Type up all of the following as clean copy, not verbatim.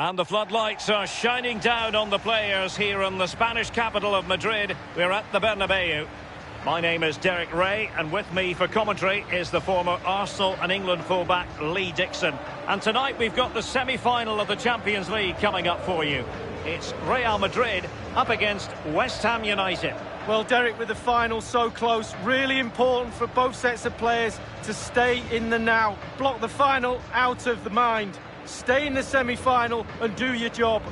And the floodlights are shining down on the players here in the Spanish capital of Madrid. We're at the Bernabeu. My name is Derek Ray, and with me for commentary is the former Arsenal and England fullback Lee Dixon. And tonight we've got the semi-final of the Champions League coming up for you. It's Real Madrid up against West Ham United. Well, Derek, with the final so close, really important for both sets of players to stay in the now. Block the final out of the mind. Stay in the semi-final and do your job.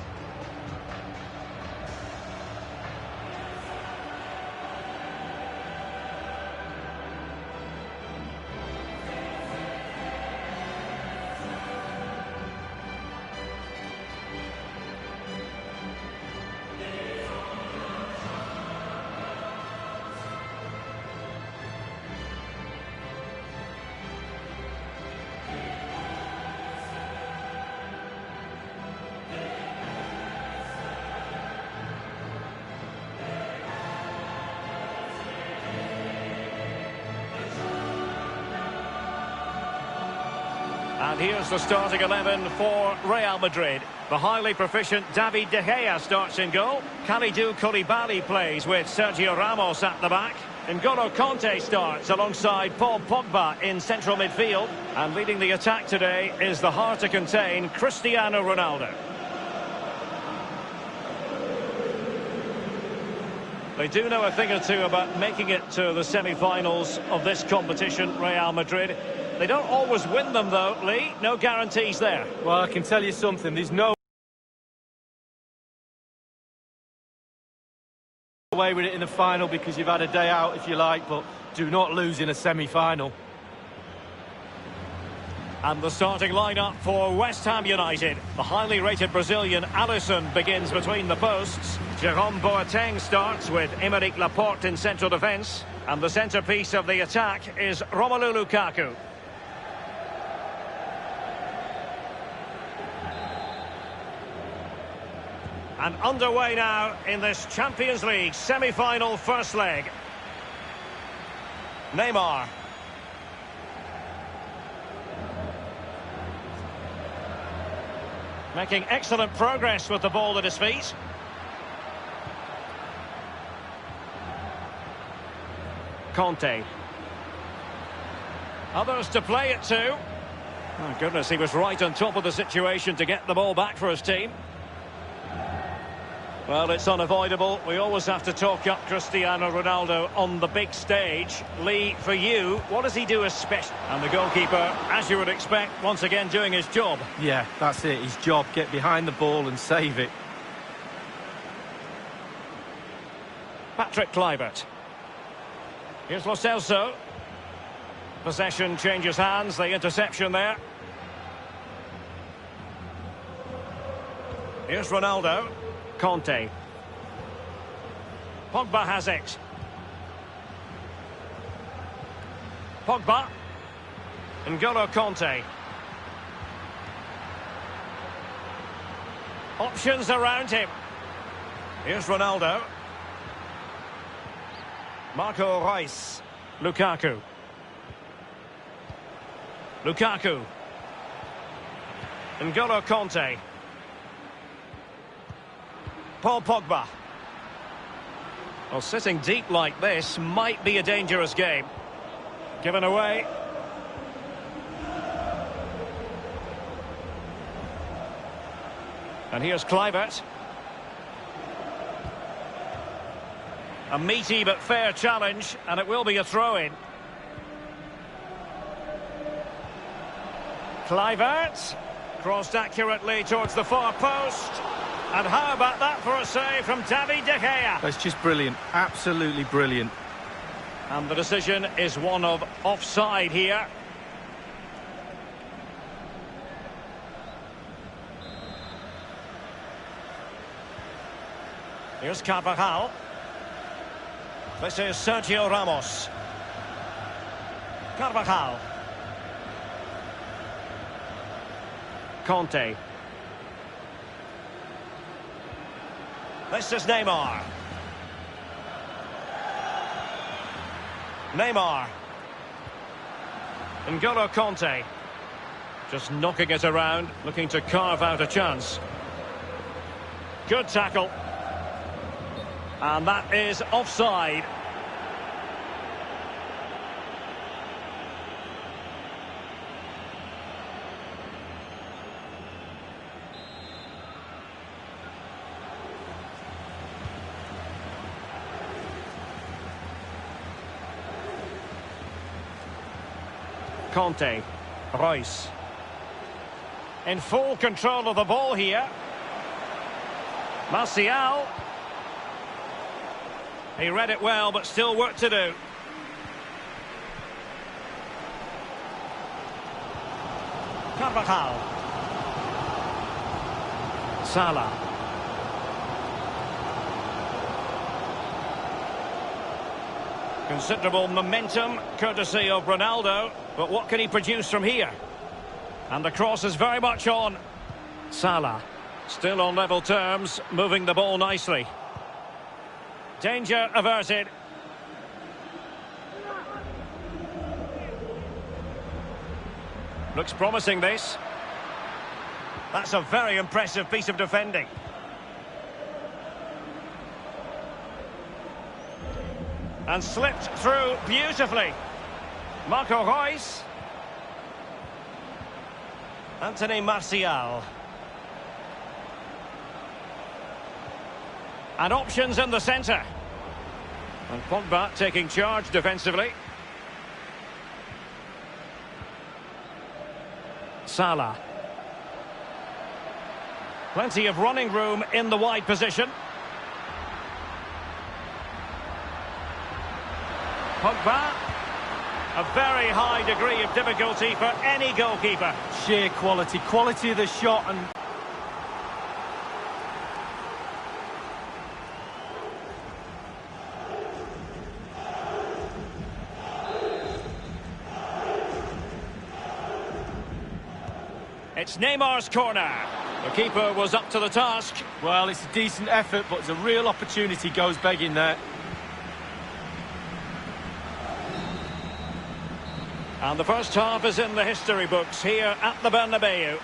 And here's the starting 11 for Real Madrid. The highly proficient David De Gea starts in goal. Kalidou Koulibaly plays with Sergio Ramos at the back. N'Golo Kanté starts alongside Paul Pogba in central midfield. And leading the attack today is the hard to contain Cristiano Ronaldo. They do know a thing or two about making it to the semi-finals of this competition, Real Madrid. They don't always win them, though, Lee. No guarantees there. Well, I can tell you something. There's no way with it in the final because you've had a day out, if you like, but do not lose in a semi-final. And the starting lineup for West Ham United. The highly rated Brazilian Alisson begins between the posts. Jerome Boateng starts with Aymeric Laporte in central defence. And the centrepiece of the attack is Romelu Lukaku. And underway now in this Champions League semi-final first leg. Neymar. Making excellent progress with the ball at his feet. Kanté. Others to play it to. Oh goodness, he was right on top of the situation to get the ball back for his team. Well, it's unavoidable. We always have to talk up Cristiano Ronaldo on the big stage. Lee, for you, what does he do especially? And the goalkeeper, as you would expect, once again doing his job. Yeah, that's it. His job. Get behind the ball and save it. Patrick Kluivert. Here's Lo Celso. Possession changes hands. The interception there. Here's Ronaldo. Kanté. Pogba has it. Pogba. N'Golo Kanté. Options around him. Here's Ronaldo. Marco Reus. Lukaku. Lukaku. N'Golo Kanté. Paul Pogba. Well, sitting deep like this might be a dangerous game. Given away. And here's Kluivert. A meaty but fair challenge, and it will be a throw-in. Kluivert. Crossed accurately towards the far post. And how about that for a save from David De Gea? That's just brilliant. Absolutely brilliant. And the decision is one of offside here. Here's Carvajal. This is Sergio Ramos. Carvajal. Kanté. This is Neymar. Neymar. N'Golo Kanté. Just knocking it around, looking to carve out a chance. Good tackle. And that is offside. Conte, Royce. In full control of the ball here. Martial. He read it well, but still work to do. Carvajal. Salah. Considerable momentum, courtesy of Ronaldo. But what can he produce from here? And the cross is very much on. Salah. Still on level terms, moving the ball nicely. Danger averted. Looks promising, this. That's a very impressive piece of defending. And slipped through beautifully. Marco Reus. Anthony Martial. And options in the centre. And Pogba taking charge defensively. Salah. Plenty of running room in the wide position. Pogba. A very high degree of difficulty for any goalkeeper. Sheer quality of the shot, and it's Neymar's corner. The keeper was up to the task. well, it's a decent effort, but it's a real opportunity goes begging there. And the first half is in the history books here at the Bernabeu.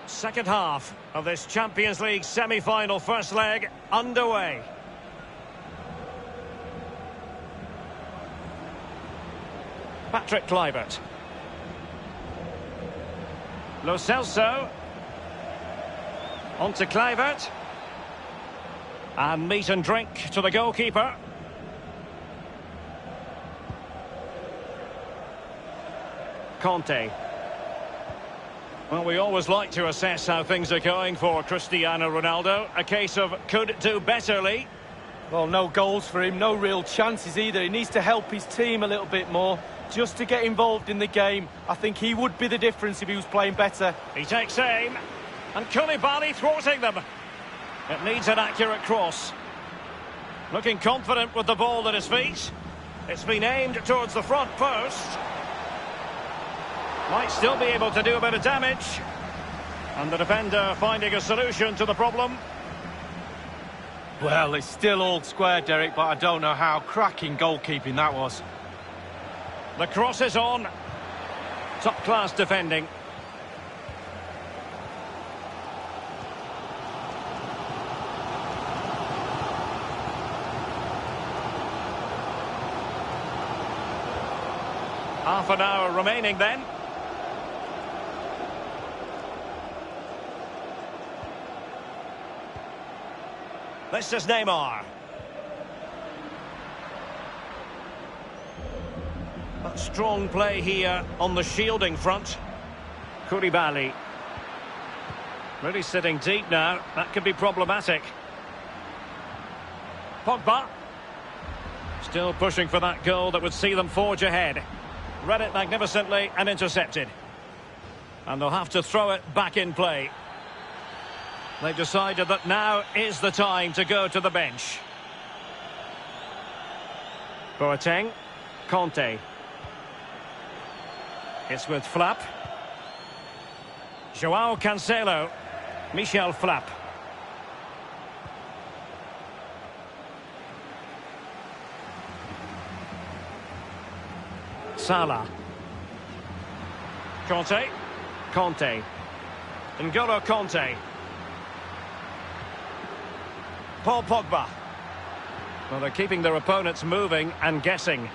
Second half of this Champions League semi-final first leg underway. Patrick Kluivert. Lo Celso. On to Kluivert. And meat and drink to the goalkeeper. Conte. Well, we always like to assess how things are going for Cristiano Ronaldo. A case of could do betterly. Well, no goals for him, no real chances either. He needs to help his team a little bit more, just to get involved in the game. I think he would be the difference if he was playing better. He takes aim, and Koulibaly thwarting them. It needs an accurate cross. Looking confident with the ball at his feet. It's been aimed towards the front post. Might still be able to do a bit of damage. And the defender finding a solution to the problem. Well, it's still all square, Derek, but I don't know how cracking goalkeeping that was. The cross is on. Top-class defending. Half an hour remaining then. This is Neymar. But strong play here on the shielding front. Koulibaly. Really sitting deep now. That could be problematic. Pogba. Still pushing for that goal that would see them forge ahead. Read it magnificently and intercepted. And they'll have to throw it back in play. They've decided that now is the time to go to the bench. Boateng. Conte. It's with Flap. Joao Cancelo. Michel Flap. Salah. Conte. Conte. N'Golo Conte. Paul Pogba. Well, they're keeping their opponents moving and guessing.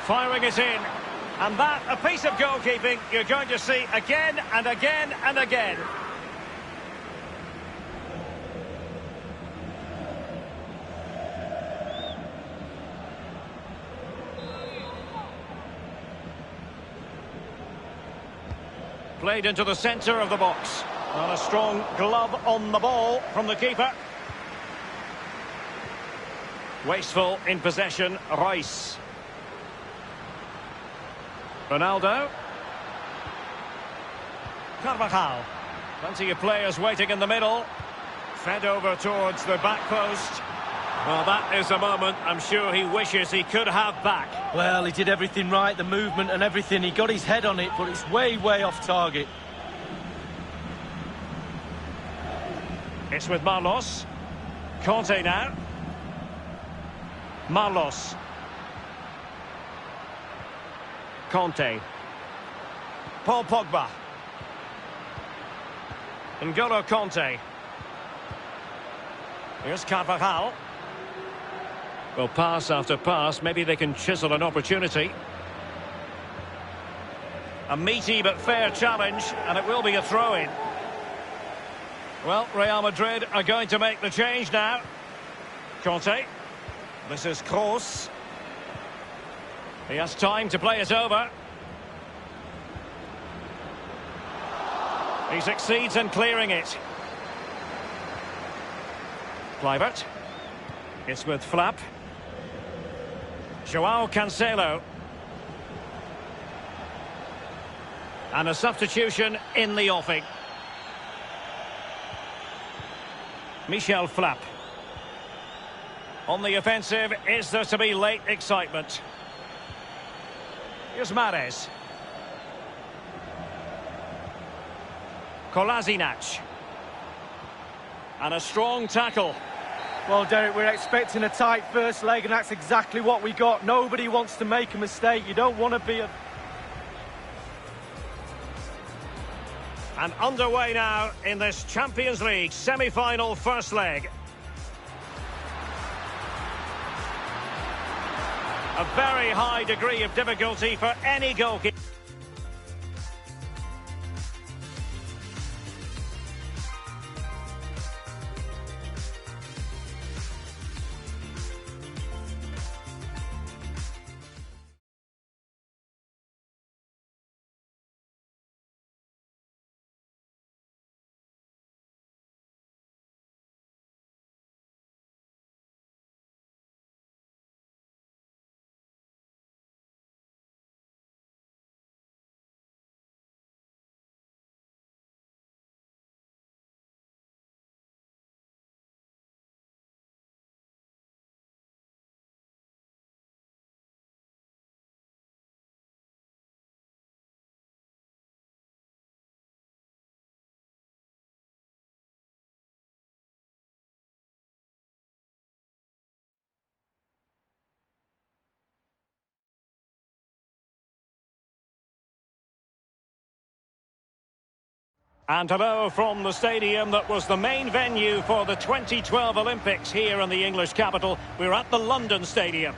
Firing it in. And that, a piece of goalkeeping you're going to see again and again and again. Played into the centre of the box. And a strong glove on the ball from the keeper. Wasteful in possession, Rice. Ronaldo. Carvajal. Plenty of players waiting in the middle. Fed over towards the back post. Well, that is a moment I'm sure he wishes he could have back. Well, he did everything right, the movement and everything. He got his head on it, but it's way, way off target. It's with Marlos. Conte now. Marlos. Conte. Paul Pogba. N'Golo Conte. Here's Carvajal. Well, pass after pass, maybe they can chisel an opportunity. A meaty but fair challenge, and it will be a throw-in. Well, Real Madrid are going to make the change now. Conte. This is Kroos. He has time to play it over. He succeeds in clearing it. Kluivert. It's with Flap. Joao Cancelo. And a substitution in the offing. Michel Flap. On the offensive, is there to be late excitement? Here's Mahrez. Kolasinac. And a strong tackle. Well, Derek, we're expecting a tight first leg, and that's exactly what we got. Nobody wants to make a mistake. You don't want to be a... And underway now in this Champions League semi-final first leg. A very high degree of difficulty for any goalkeeper. And hello from the stadium that was the main venue for the 2012 Olympics here in the English capital. We're at the London Stadium.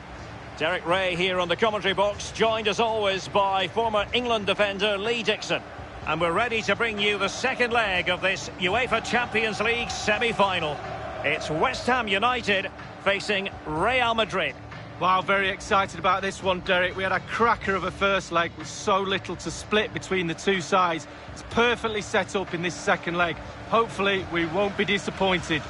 Derek Ray here on the commentary box, joined as always by former England defender Lee Dixon. And we're ready to bring you the second leg of this UEFA Champions League semi-final. It's West Ham United facing Real Madrid. Wow, very excited about this one, Derek. We had a cracker of a first leg with so little to split between the two sides. It's perfectly set up in this second leg. Hopefully, we won't be disappointed.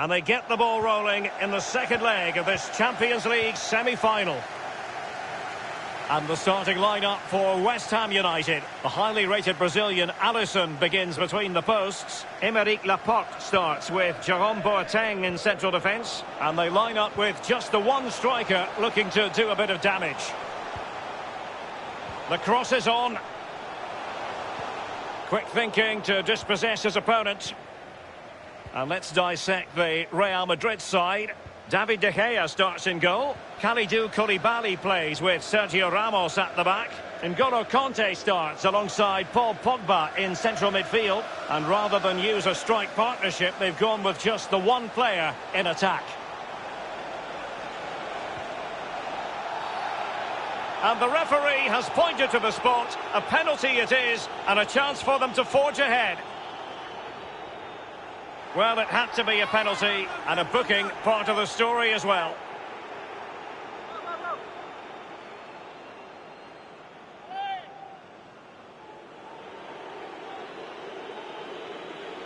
And they get the ball rolling in the second leg of this Champions League semi-final. And the starting lineup for West Ham United. The highly rated Brazilian Alisson begins between the posts. Aymeric Laporte starts with Jerome Boateng in central defence. And they line up with just the one striker looking to do a bit of damage. The cross is on. Quick thinking to dispossess his opponent. And let's dissect the Real Madrid side. David De Gea starts in goal. Kalidou Koulibaly plays with Sergio Ramos at the back. N'Golo Kanté starts alongside Paul Pogba in central midfield. And rather than use a strike partnership, they've gone with just the one player in attack. And the referee has pointed to the spot. A penalty it is, and a chance for them to forge ahead. Well, it had to be a penalty, and a booking part of the story as well.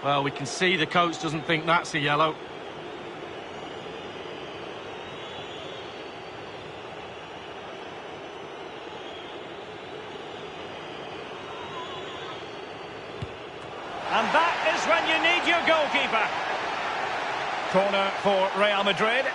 Well, we can see the coach doesn't think that's a yellow. And that is when you need your goalkeeper. Corner for Real Madrid.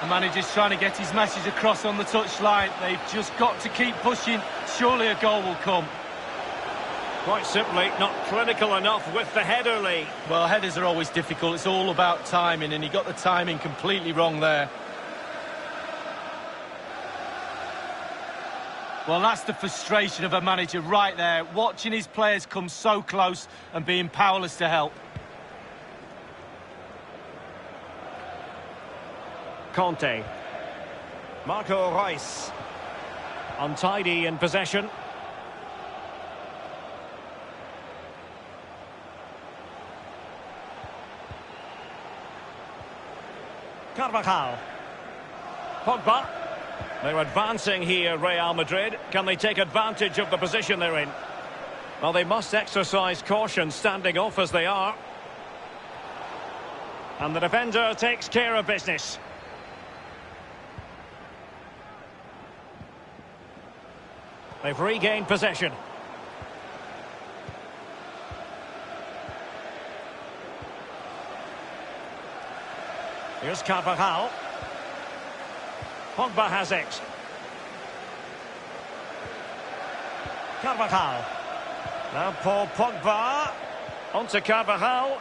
The manager's trying to get his message across on the touchline. They've just got to keep pushing. Surely a goal will come. Quite simply, not clinical enough with the header, Lee. Well, headers are always difficult. It's all about timing, and he got the timing completely wrong there. Well, that's the frustration of a manager right there, watching his players come so close and being powerless to help. Kanté. Marco Reus. Untidy in possession. Carvajal. Pogba. They're advancing here, Real Madrid. Can they take advantage of the position they're in? Well, they must exercise caution standing off as they are. And the defender takes care of business. They've regained possession. Here's Carvajal. Pogba has it. Carvajal. Now Paul Pogba. Onto Carvajal.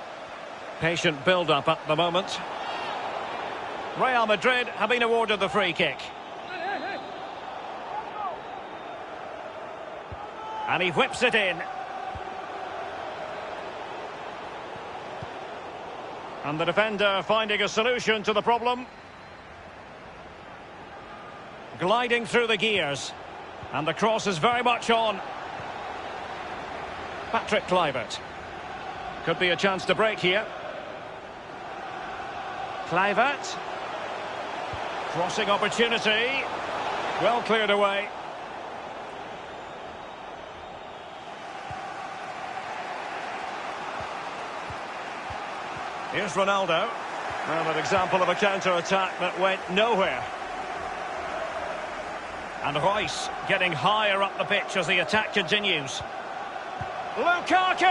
Patient build-up at the moment. Real Madrid have been awarded the free kick. And he whips it in. And the defender finding a solution to the problem. Gliding through the gears. And the cross is very much on. Patrick Kluivert. Could be a chance to break here. Kluivert. Crossing opportunity. Well cleared away. Here's Ronaldo. Well, an example of a counter-attack that went nowhere. And Reus getting higher up the pitch as the attack continues. Lukaku!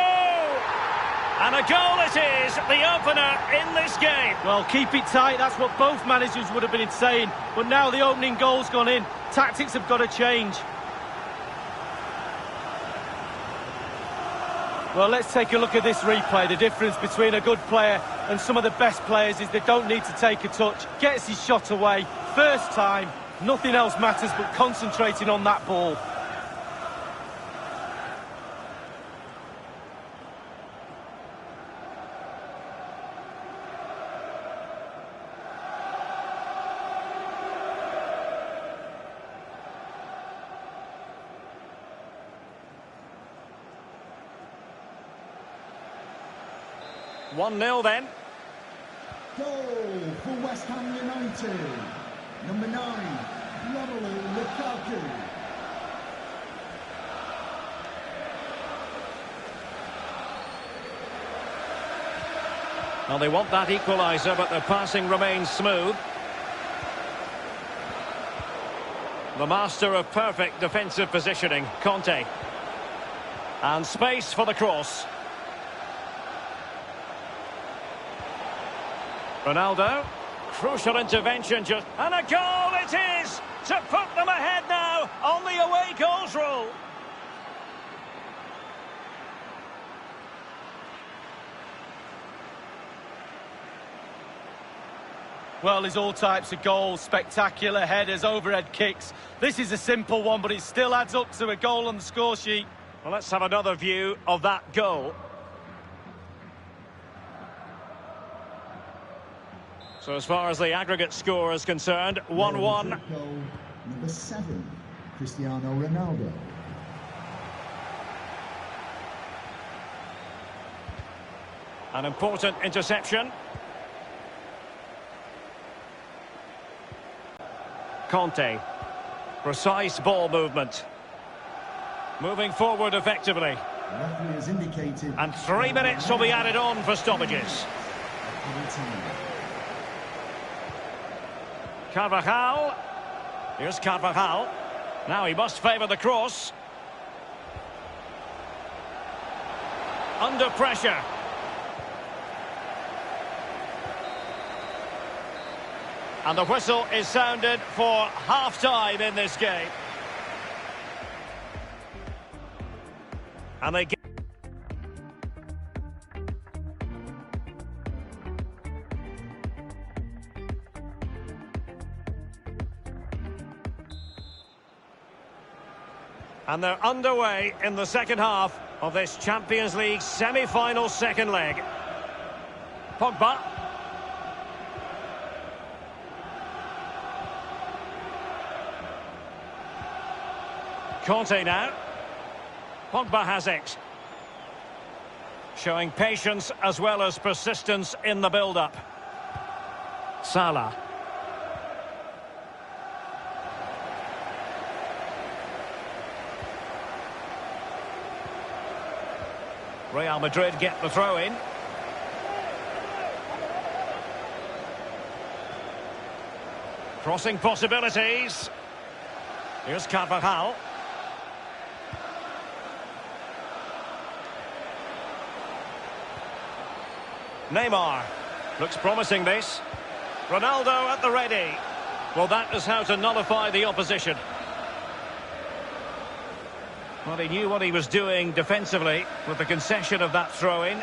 And a goal it is, the opener in this game. Well, keep it tight, that's what both managers would have been saying. But now the opening goal's gone in. Tactics have got to change. Well, let's take a look at this replay. The difference between a good player and some of the best players is they don't need to take a touch. Gets his shot away. First time. Nothing else matters but concentrating on that ball. One 0 then. Goal for West Ham United. Number 9, Romelu Lukaku. Well, they want that equaliser, but their passing remains smooth. The master of perfect defensive positioning, Conte. And space for the cross. Ronaldo. Crucial intervention just... And a goal it is! To put them ahead now on the away goals rule. Well, there's all types of goals, spectacular headers, overhead kicks. This is a simple one, but it still adds up to a goal on the score sheet. Well, let's have another view of that goal. So as far as the aggregate score is concerned, 1-1. Goal number 7, Cristiano Ronaldo. An important interception. Conte. Precise ball movement. Moving forward effectively. The referee has indicated... And 3 minutes will be added on for stoppages. Carvajal. Here's Carvajal. Now he must favour the cross. Under pressure. And the whistle is sounded for half-time in this game. And they get... And they're underway in the second half of this Champions League semi-final second leg. Pogba. Conte now. Pogba has it. Showing patience as well as persistence in the build-up. Salah. Real Madrid get the throw in. Crossing possibilities. Here's Carvajal. Neymar. Looks promising, this. Ronaldo at the ready. Well, that is how to nullify the opposition. Well, he knew what he was doing defensively with the concession of that throw-in.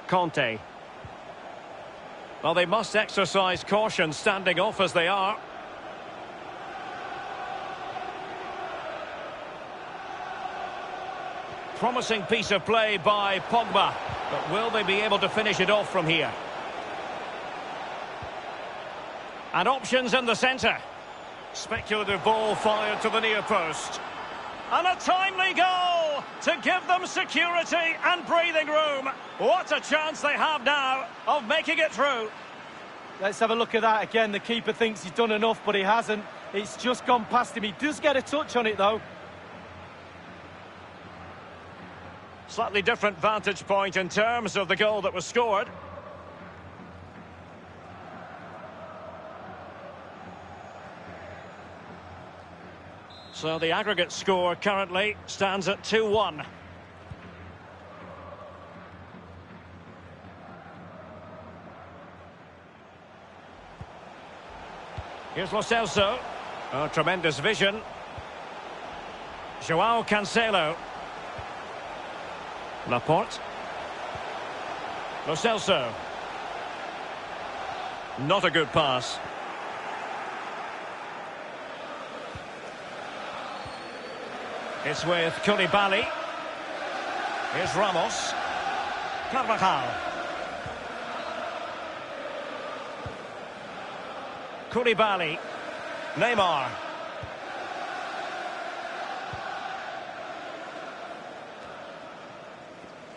Conte. Well, they must exercise caution standing off as they are. Promising piece of play by Pogba. But will they be able to finish it off from here? And options in the centre. Speculative ball fired to the near post. And a timely goal to give them security and breathing room. What a chance they have now of making it through. Let's have a look at that again. The keeper thinks he's done enough, but he hasn't. It's just gone past him. He does get a touch on it, though. Slightly different vantage point in terms of the goal that was scored. So the aggregate score currently stands at 2-1. Here's Lo Celso. Oh, tremendous vision. Joao Cancelo. Laporte. Lo Celso. Not a good pass. It's with Koulibaly. Here's Ramos. Carvajal. Koulibaly. Neymar.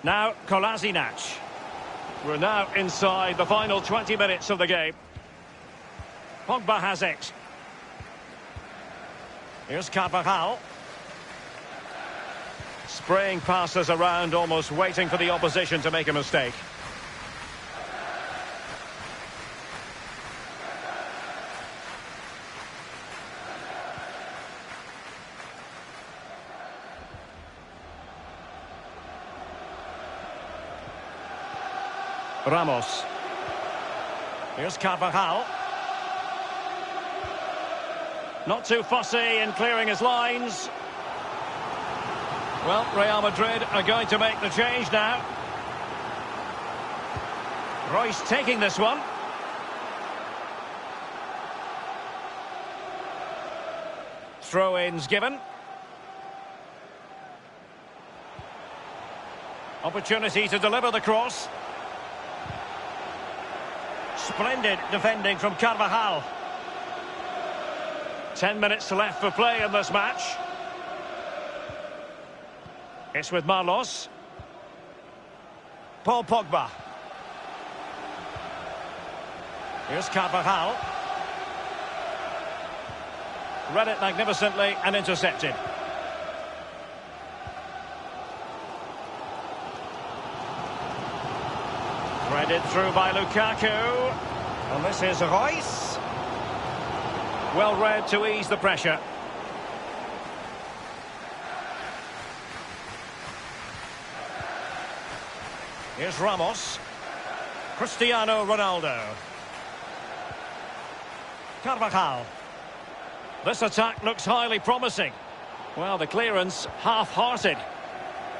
Now Kolasinac. We're now inside the final 20 minutes of the game. Pogba has it. Here's Carvajal. Spraying passes around, almost waiting for the opposition to make a mistake. Ramos. Here's Carvajal. Not too fussy in clearing his lines. Well, Real Madrid are going to make the change now. Royce taking this one. Throw-ins given. Opportunity to deliver the cross. Splendid defending from Carvajal. 10 minutes left for play in this match. It's with Marlos. Paul Pogba. Here's Carvajal. Read it magnificently and intercepted. Threaded through by Lukaku. And this is Royce. Well read to ease the pressure. Here's Ramos. Cristiano Ronaldo. Carvajal. This attack looks highly promising. Well, the clearance half-hearted.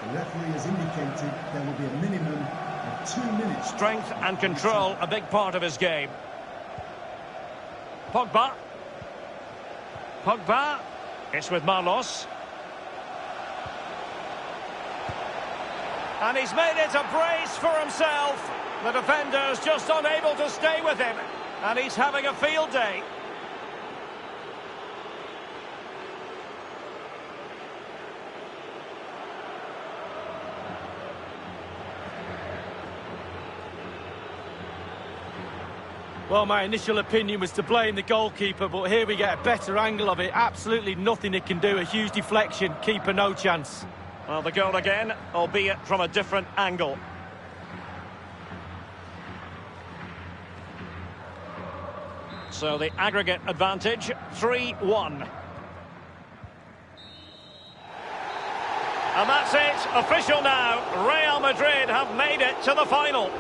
The referee has indicated there will be a minimum of 2 minutes. Strength and control, a big part of his game. Pogba. Pogba. It's with Marlos. And he's made it a brace for himself. The defender's just unable to stay with him. And he's having a field day. Well, my initial opinion was to blame the goalkeeper, but here we get a better angle of it. Absolutely nothing it can do. A huge deflection. Keeper, no chance. Well, the goal again, albeit from a different angle. So the aggregate advantage, 3-1. And that's it, official now. Real Madrid have made it to the final.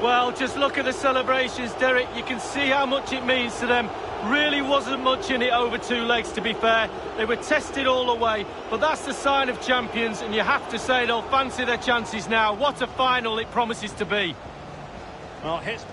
Well, just look at the celebrations, Derek. You can see how much it means to them. Really wasn't much in it over 2 legs, to be fair. They were tested all the way, but that's the sign of champions, and you have to say they'll fancy their chances now. What a final it promises to be. Well, his...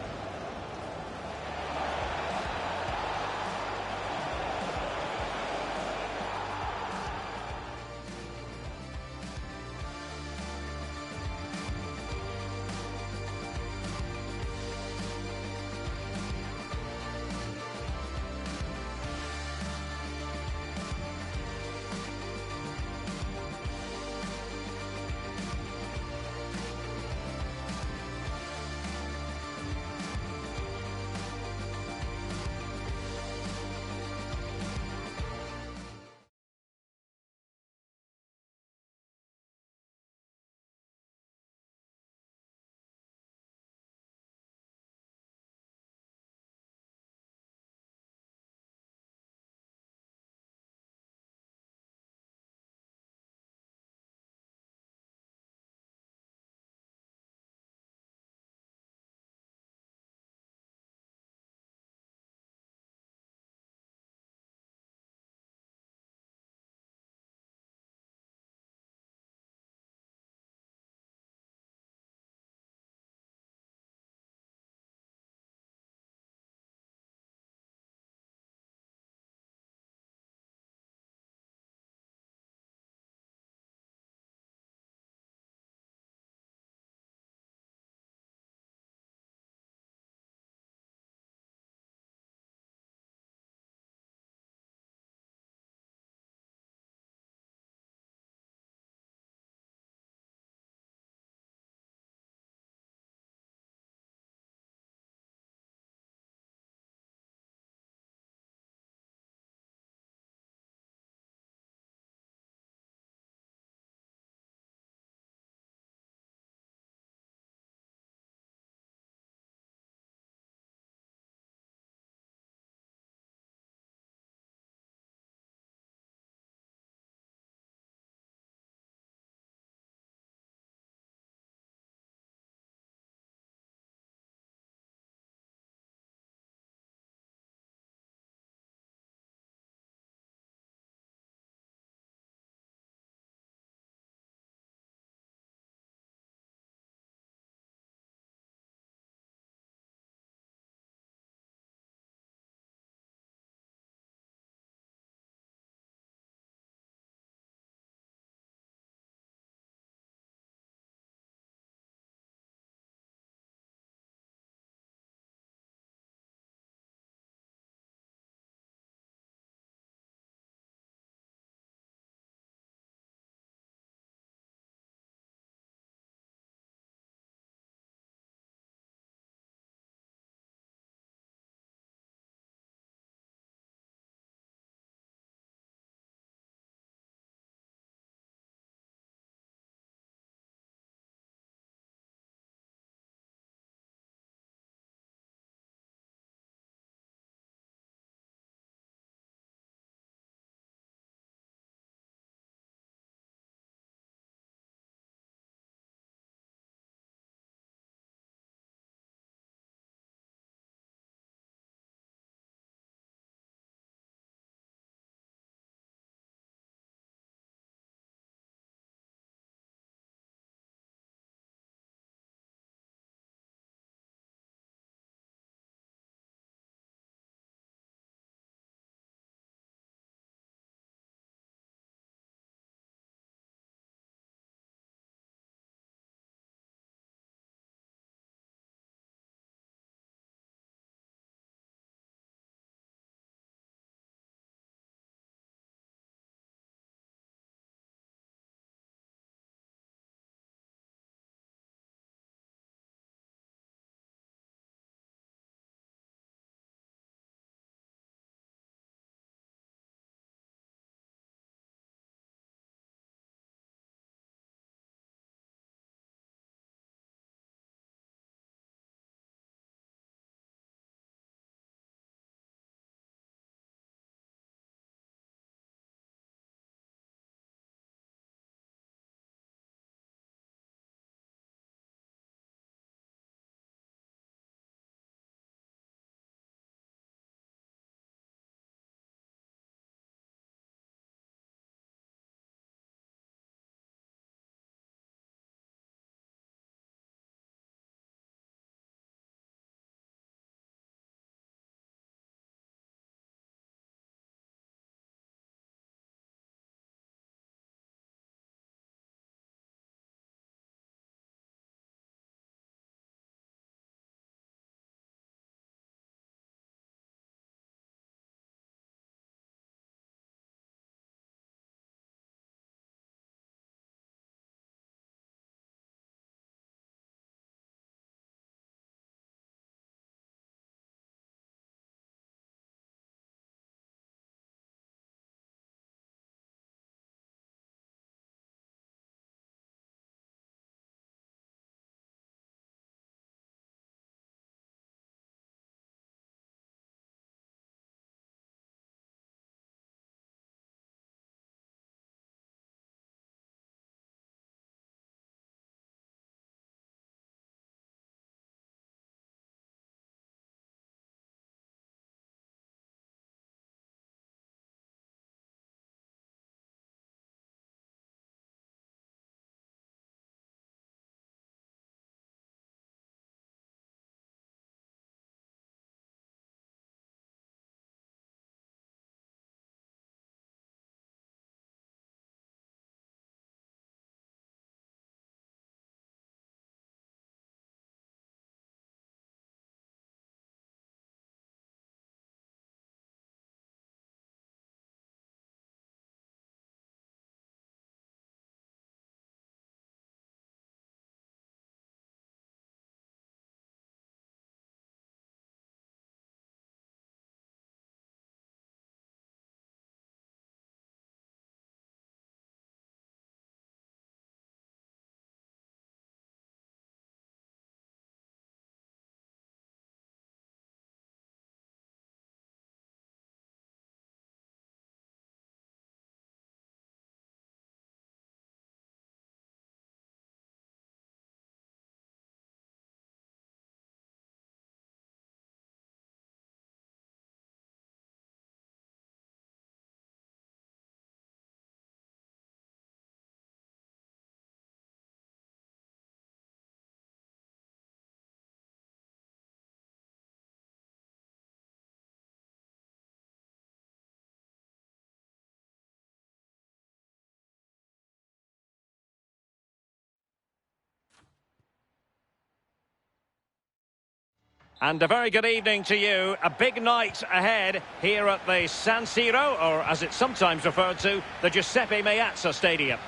And a very good evening to you. A big night ahead here at the San Siro, or as it's sometimes referred to, the Giuseppe Meazza Stadium.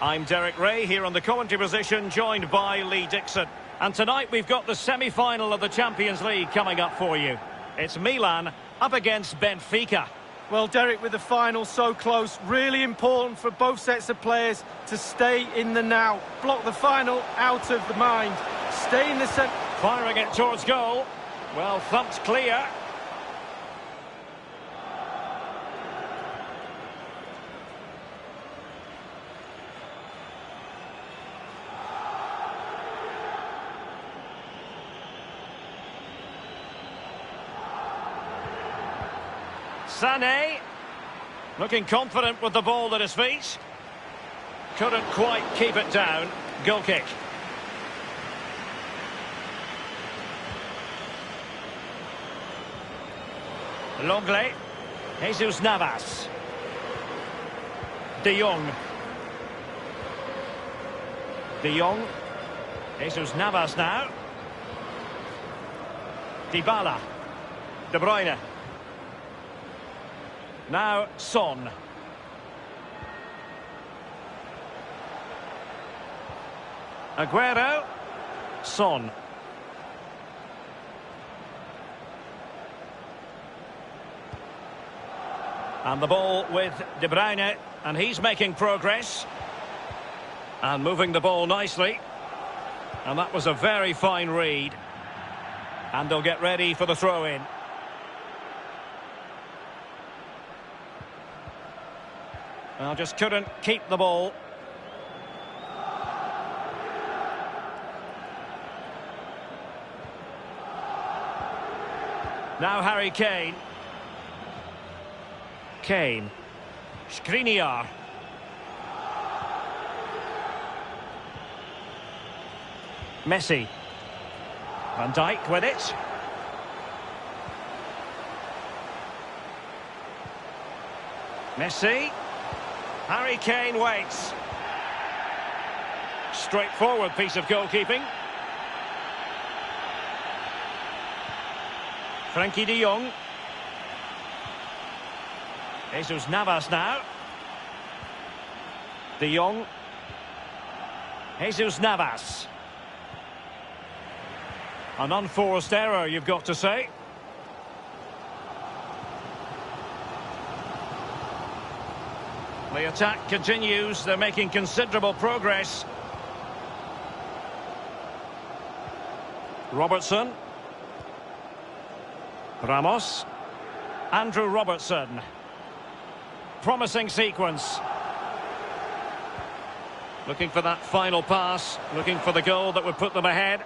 I'm Derek Ray here on the commentary position, joined by Lee Dixon. And tonight we've got the semi-final of the Champions League coming up for you. It's Milan up against Benfica. Well, Derek, with the final so close, really important for both sets of players to stay in the now. Block the final out of the mind. Stay in the centre. Firing it towards goal. Well, thumped clear. Sané, looking confident with the ball at his feet. Couldn't quite keep it down. Goal kick. Longley, Jesus Navas, De Jong, Jesus Navas now, Dybala, De Bruyne, now Son, Aguero, Son. And the ball with De Bruyne, and he's making progress. And moving the ball nicely. And that was a very fine read. And they'll get ready for the throw-in. Well, just couldn't keep the ball. Now Harry Kane. Skriniar. Messi. Van Dijk with it. Messi. Harry Kane waits. Straightforward piece of goalkeeping. Frankie de Jong. Jesus Navas now. De Jong. Jesus Navas. An unforced error, you've got to say. The attack continues. They're making considerable progress. Robertson. Ramos. Andrew Robertson. Promising sequence. Looking for that final pass. Looking for the goal that would put them ahead.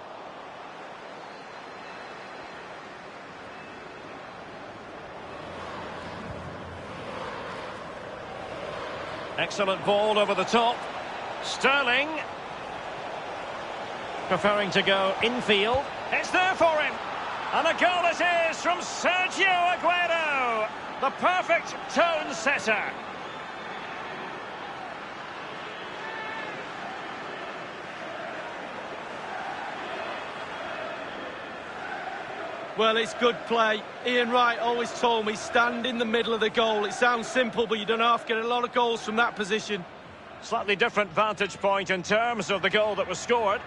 Excellent ball over the top. Sterling. Preferring to go infield. It's there for him. And a goal it is from Sergio Aguero. The perfect tone setter. Well, it's good play. Ian Wright always told me, stand in the middle of the goal. It sounds simple, but you don't have to get a lot of goals from that position. Slightly different vantage point in terms of the goal that was scored.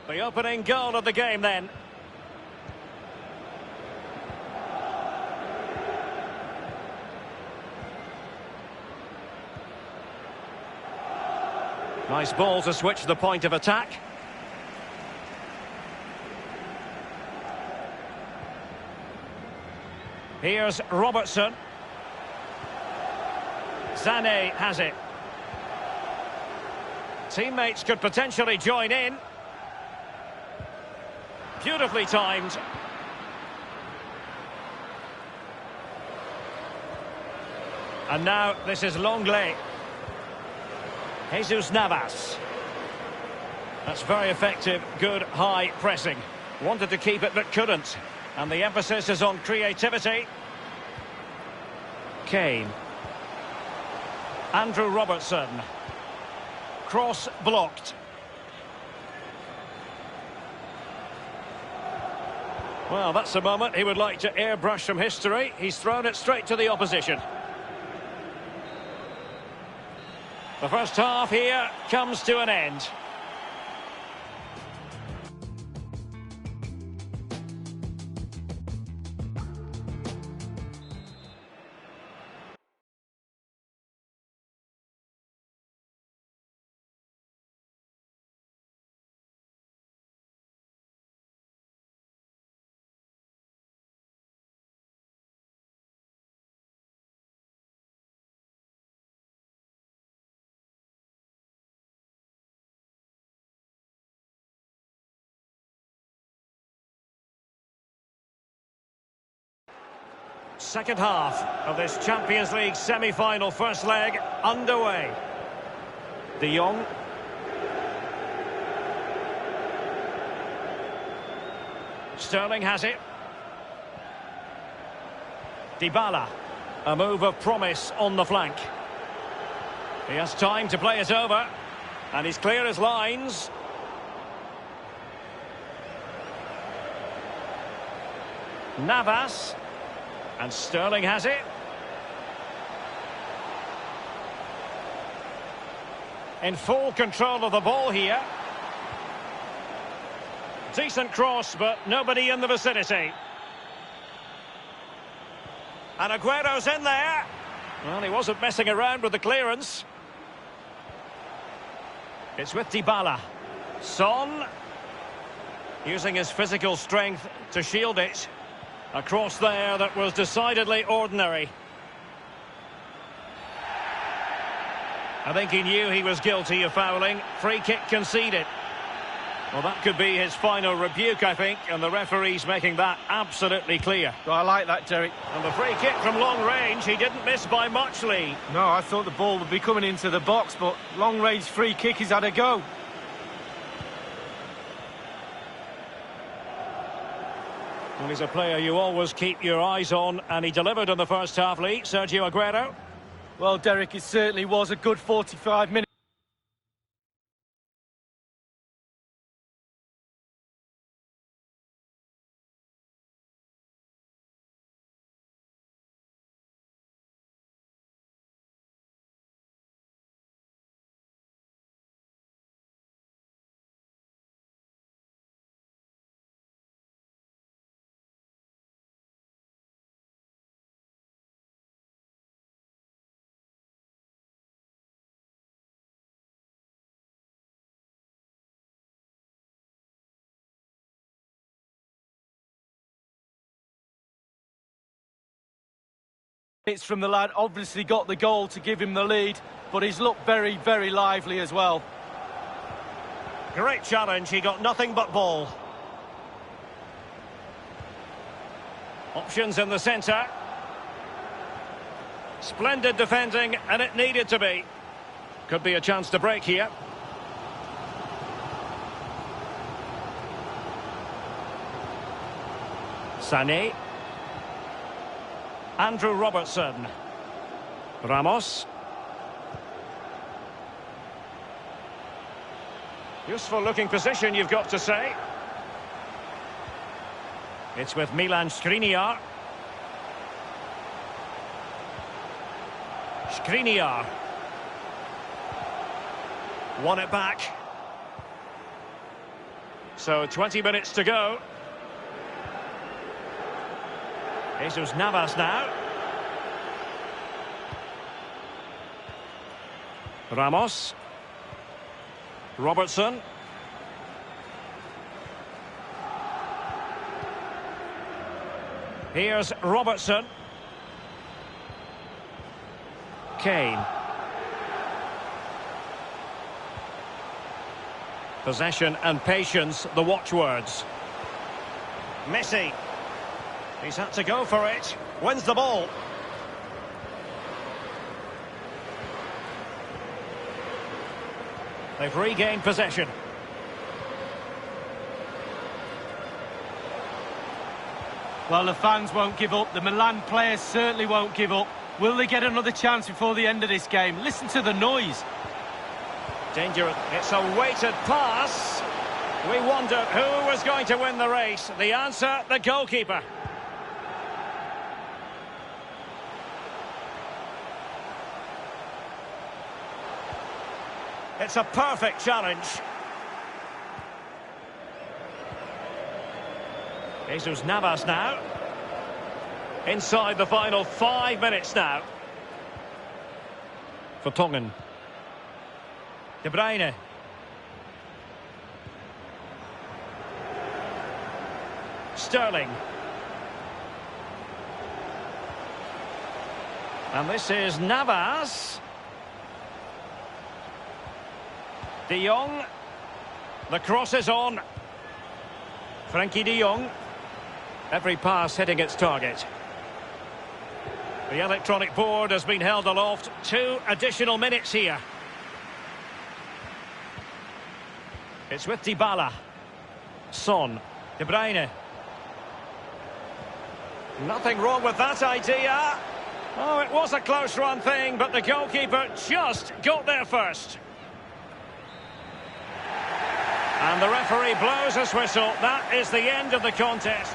The opening goal of the game then. Nice ball to switch the point of attack. Here's Robertson. Sané has it. Teammates could potentially join in. Beautifully timed. And now this is Longley. Jesus Navas. That's very effective, good high pressing. Wanted to keep it but couldn't. And the emphasis is on creativity. Kane. Andrew Robertson. Cross blocked. Well, that's a moment he would like to airbrush from history. He's thrown it straight to the opposition. The first half here comes to an end. Second half of this Champions League semi-final first leg underway. De Jong. Sterling has it. Dybala. A move of promise on the flank. He has time to play it over. And he's clear as lines. Navas. And Sterling has it. In full control of the ball here. Decent cross, but nobody in the vicinity. And Aguero's in there. Well, he wasn't messing around with the clearance. It's with Dybala. Son. Using his physical strength to shield it. A cross there that was decidedly ordinary. I think he knew he was guilty of fouling. Free kick conceded. Well, that could be his final rebuke, I think, and the referee's making that absolutely clear. Well, I like that, Derek. And the free kick from long range, he didn't miss by much, Lee. No, I thought the ball would be coming into the box, but long-range free kick, he's had a go. Well, he's a player you always keep your eyes on, and he delivered in the first half, Lee. Sergio Aguero. Well, Derek, it certainly was a good 45 minutes. It's from the lad, obviously got the goal to give him the lead, but he's looked very, very lively as well. Great challenge, he got nothing but ball. Options in the centre. Splendid defending, and it needed to be. Could be a chance to break here. Sané. Andrew Robertson. Ramos. Useful looking position, you've got to say. It's with Milan Skriniar. Skriniar. Won it back. So 20 minutes to go. Jesus Navas now. Ramos. Robertson. Here's Robertson. Kane. Possession and patience, the watchwords. Messi. He's had to go for it. Wins the ball. They've regained possession. Well, the fans won't give up. The Milan players certainly won't give up. Will they get another chance before the end of this game? Listen to the noise. Dangerous. It's a weighted pass. We wondered who was going to win the race. The answer, the goalkeeper. It's a perfect challenge. Jesus Navas now. Inside the final 5 minutes now. Vertonghen. De Bruyne. Sterling. And this is Navas. De Jong. The cross is on. Frankie de Jong. Every pass hitting its target. The electronic board has been held aloft. 2 additional minutes here. It's with Dybala. Son. De Bruyne. Nothing wrong with that idea. Oh, it was a close-run thing, but the goalkeeper just got there first. And the referee blows his whistle. That is the end of the contest.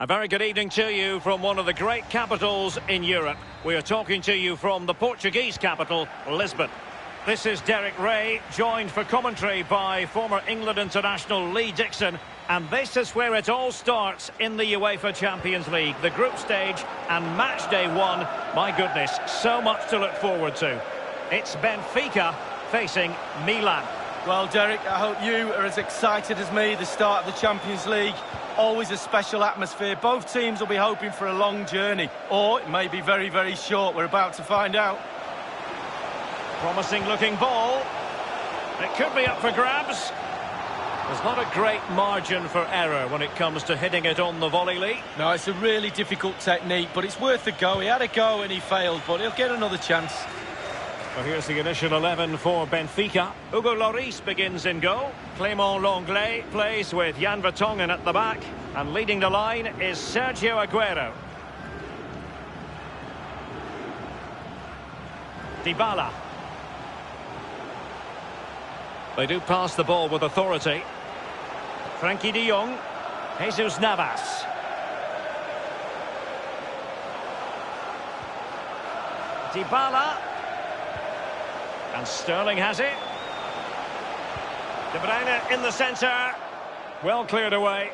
A very good evening to you from one of the great capitals in Europe. We are talking to you from the Portuguese capital, Lisbon. This is Derek Ray, joined for commentary by former England international Lee Dixon. And this is where it all starts in the UEFA Champions League. The group stage and match day 1. My goodness, so much to look forward to. It's Benfica facing Milan. Well, Derek, I hope you are as excited as me. The start of the Champions League, always a special atmosphere. Both teams will be hoping for a long journey, or it may be very, very short. We're about to find out. Promising looking ball. It could be up for grabs. There's not a great margin for error when it comes to hitting it on the volley, Lee. No, it's a really difficult technique, but it's worth a go. He had a go and he failed, but he'll get another chance. Well, here's the initial 11 for Benfica. Hugo Lloris begins in goal. Clément Lenglet plays with Jan Vertonghen at the back. And leading the line is Sergio Aguero. Dybala. They do pass the ball with authority. Frankie de Jong. Jesus Navas. Dybala. And Sterling has it. De Bruyne in the centre. Well cleared away.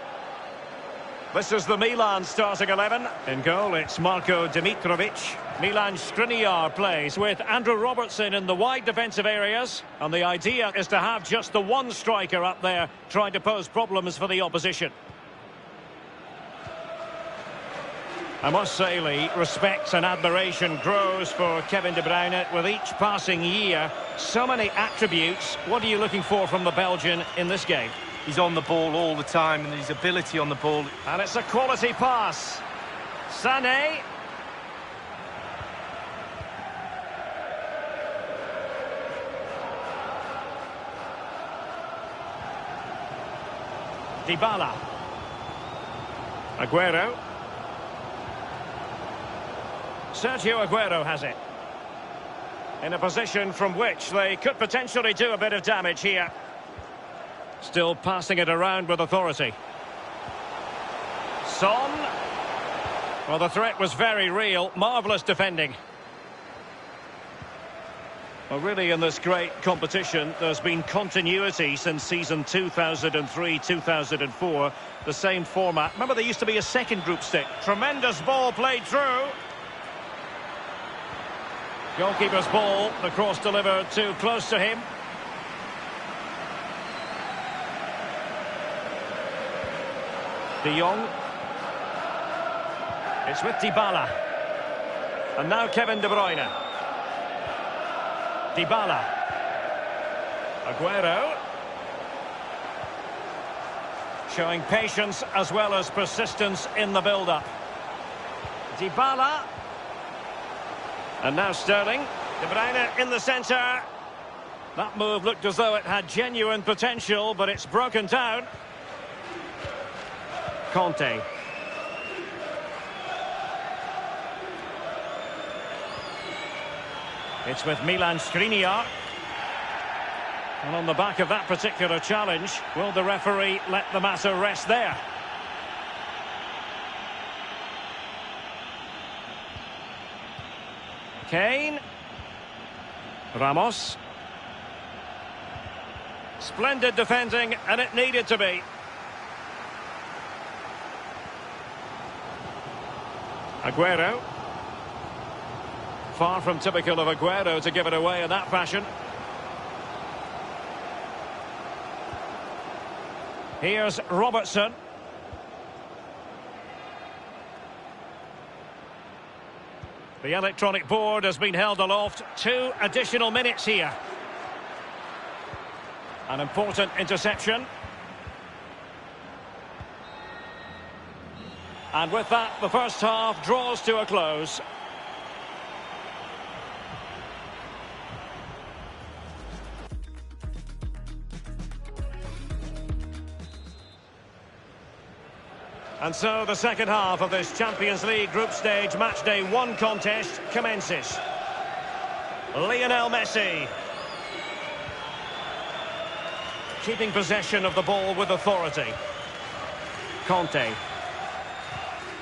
This is the Milan starting 11. In goal, it's Marko Dimitrovic. Milan Skriniar plays with Andrew Robertson in the wide defensive areas. And the idea is to have just the one striker up there trying to pose problems for the opposition. I must say, Lee, respect and admiration grows for Kevin De Bruyne with each passing year. So many attributes. What are you looking for from the Belgian in this game? He's on the ball all the time, and his ability on the ball. And it's a quality pass. Sané. Dybala. Aguero. Sergio Aguero has it. In a position from which they could potentially do a bit of damage here. Still passing it around with authority. Son. Well, the threat was very real. Marvellous defending. Well, really, in this great competition, there's been continuity since season 2003-2004. The same format. Remember, there used to be a second group stick. Tremendous ball played through. Goalkeeper's ball. The cross delivered too close to him. De Jong. It's with Dybala. And now Kevin De Bruyne. Dybala. Aguero. Showing patience as well as persistence in the build-up. Dybala. And now Sterling. De Bruyne in the centre. That move looked as though it had genuine potential, but it's broken down. Conte. It's with Milan Skriniar. And on the back of that particular challenge, will the referee let the matter rest there? Kane. Ramos. Splendid defending, and it needed to be. Aguero. Far from typical of Aguero to give it away in that fashion. Here's Robertson. The electronic board has been held aloft. 2 additional minutes here. An important interception. And with that, the first half draws to a close. And so the second half of this Champions League group stage match day 1 contest commences. Lionel Messi. Keeping possession of the ball with authority. Conte.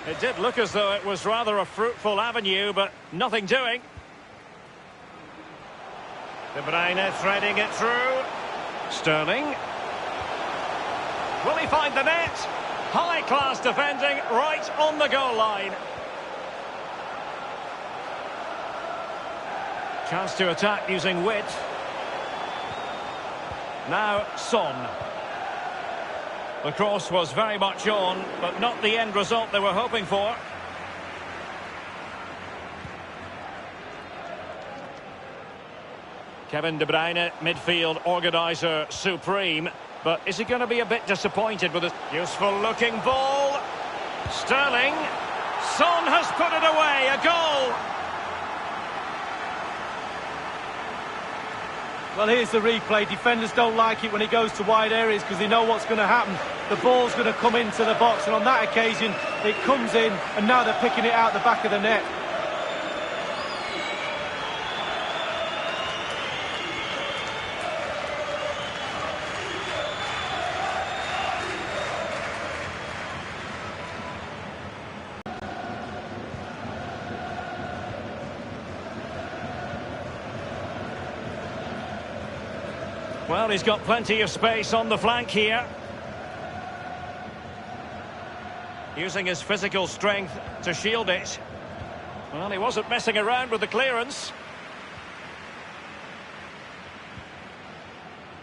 It did look as though it was rather a fruitful avenue, but nothing doing. De Bruyne threading it through. Sterling. Will he find the net? High-class defending right on the goal line. Chance to attack using wit. Now Son. The cross was very much on, but not the end result they were hoping for. Kevin De Bruyne, midfield organiser supreme. But is he going to be a bit disappointed with this useful-looking ball? Sterling. Son has put it away. A goal. Well, here's the replay. Defenders don't like it when it goes to wide areas because they know what's going to happen. The ball's going to come into the box, and on that occasion, it comes in, and now they're picking it out the back of the net. Well, he's got plenty of space on the flank here. Using his physical strength to shield it. Well, he wasn't messing around with the clearance.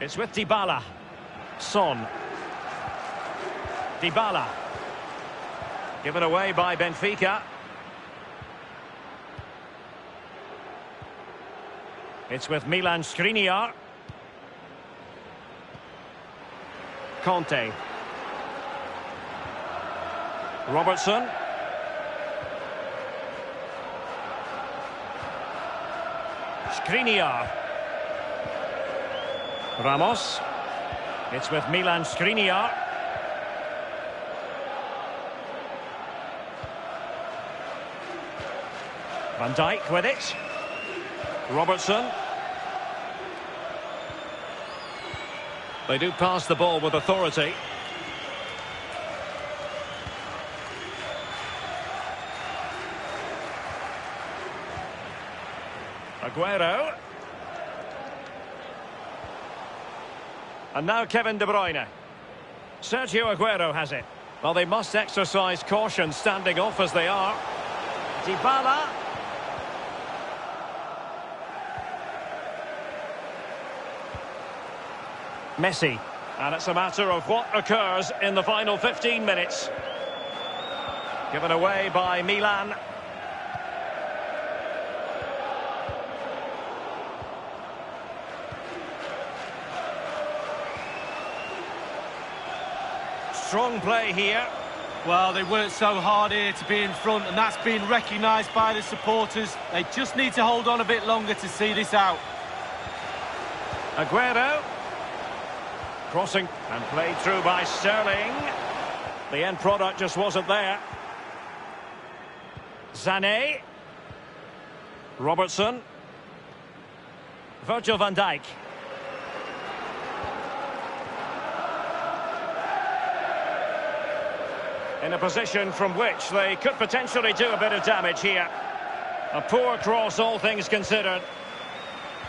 It's with Dybala. Son. Dybala. Given away by Benfica. It's with Milan Skriniar. Conte. Robertson. Skriniar. Ramos. It's with Milan Skriniar. Van Dijk with it. Robertson. They do pass the ball with authority. Aguero. And now Kevin De Bruyne. Sergio Aguero has it. Well, they must exercise caution standing off as they are. Dybala. Messi. And it's a matter of what occurs in the final 15 minutes. Given away by Milan. Strong play here. Well, they worked so hard here to be in front, and that's been recognised by the supporters. They just need to hold on a bit longer to see this out. Aguero. Crossing and played through by Sterling. The end product just wasn't there. Sané. Robertson. Virgil van Dijk. In a position from which they could potentially do a bit of damage here. A poor cross, all things considered.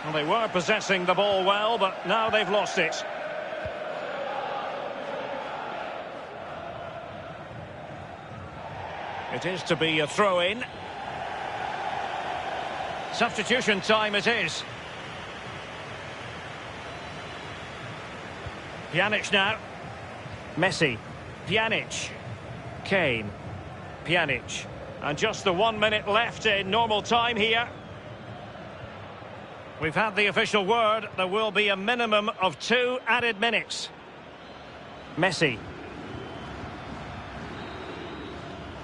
Well, they were possessing the ball well, but now they've lost it. It is to be a throw-in. Substitution time it is. Pjanic now. Messi. Pjanic. Kane. Pjanic. And just the 1 minute left in normal time here. We've had the official word. There will be a minimum of 2 added minutes. Messi.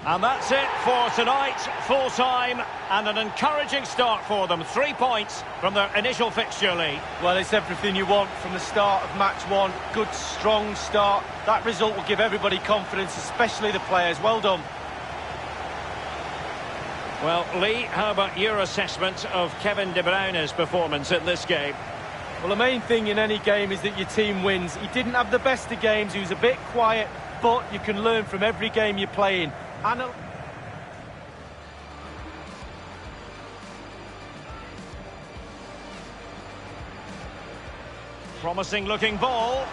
And that's it for tonight. Full time and an encouraging start for them. 3 points from their initial fixture lead. Well, it's everything you want from the start of match one. Good, strong start. That result will give everybody confidence, especially the players. Well done. Well, Lee, how about your assessment of Kevin De Bruyne's performance in this game? Well, the main thing in any game is that your team wins. He didn't have the best of games. He was a bit quiet, but you can learn from every game you're playing. Promising looking ball.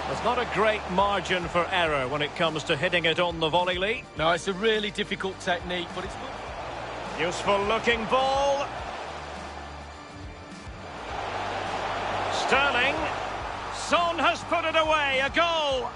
There's not a great margin for error when it comes to hitting it on the volley, Lee. No, it's a really difficult technique, but it's useful looking ball. Sterling. Son has put it away. A goal.